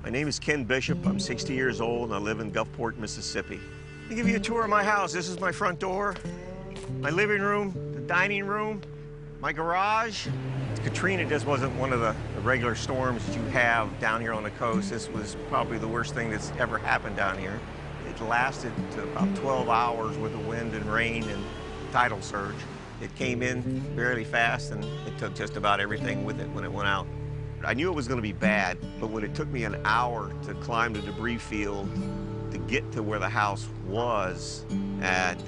My name is Ken Bishop. I'm 60 years old and I live in Gulfport, Mississippi. I'll give you a tour of my house. This is my front door, my living room, the dining room, my garage. Katrina just wasn't one of the regular storms that you have down here on the coast. This was probably the worst thing that's ever happened down here. It lasted to about 12 hours with the wind and rain and tidal surge. It came in fairly fast and it took just about everything with it when it went out. I knew it was going to be bad, but when it took me an hour to climb the debris field to get to where the house was, and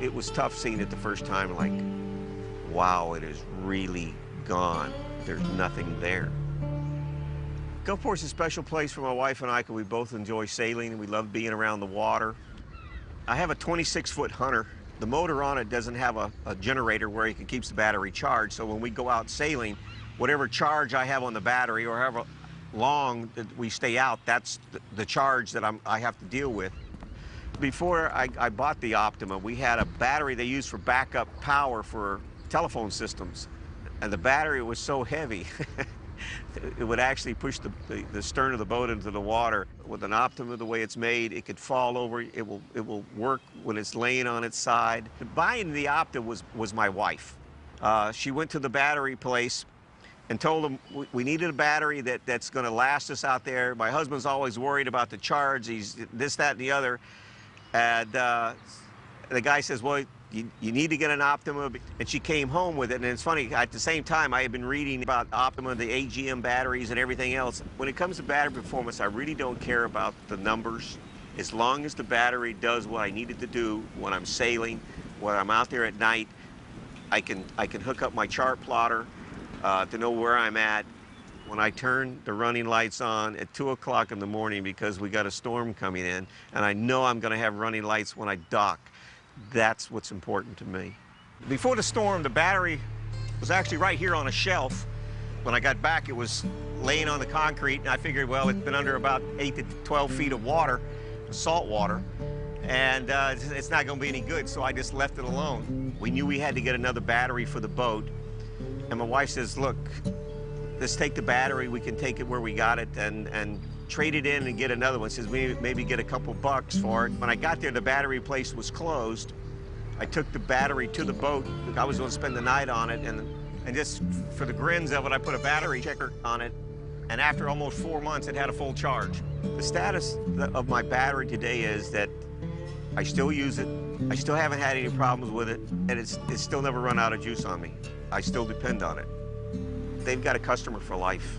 it was tough seeing it the first time, like, wow, it is really gone. There's nothing there. Gulfport's a special place for my wife and I because we both enjoy sailing and we love being around the water. I have a 26-foot Hunter. The motor on it doesn't have a generator where it keeps the battery charged, so when we go out sailing, whatever charge I have on the battery or however long that we stay out, that's the charge that I have to deal with. Before I bought the Optima, we had a battery they used for backup power for telephone systems. And the battery was so heavy, it would actually push the stern of the boat into the water. With an Optima, the way it's made, it could fall over. It will work when it's laying on its side. Buying the Optima was my wife. She went to the battery place and told them we needed a battery that's going to last us out there. My husband's always worried about the charge. He's this, that, and the other. And the guy says, well, you need to get an Optima. And she came home with it. And it's funny, at the same time, I had been reading about Optima, the AGM batteries, and everything else. When it comes to battery performance, I really don't care about the numbers. As long as the battery does what I need it to do when I'm sailing, when I'm out there at night, I can hook up my chart plotter to know where I'm at. When I turn the running lights on at 2 o'clock in the morning because we got a storm coming in, and I know I'm going to have running lights when I dock, that's what's important to me. Before the storm, the battery was actually right here on a shelf. When I got back, it was laying on the concrete, and I figured, well, it's been under about 8 to 12 feet of water, salt water, and it's not going to be any good, so I just left it alone. We knew we had to get another battery for the boat, and my wife says, look, let's take the battery, we can take it where we got it and trade it in and get another one. Says maybe get a couple bucks for it. When I got there, the battery place was closed. I took the battery to the boat. I was going to spend the night on it, and just for the grins of it, I put a battery checker on it, and after almost 4 months, it had a full charge. The status of my battery today is that I still use it. I still haven't had any problems with it, and it's still never run out of juice on me. I still depend on it. They've got a customer for life.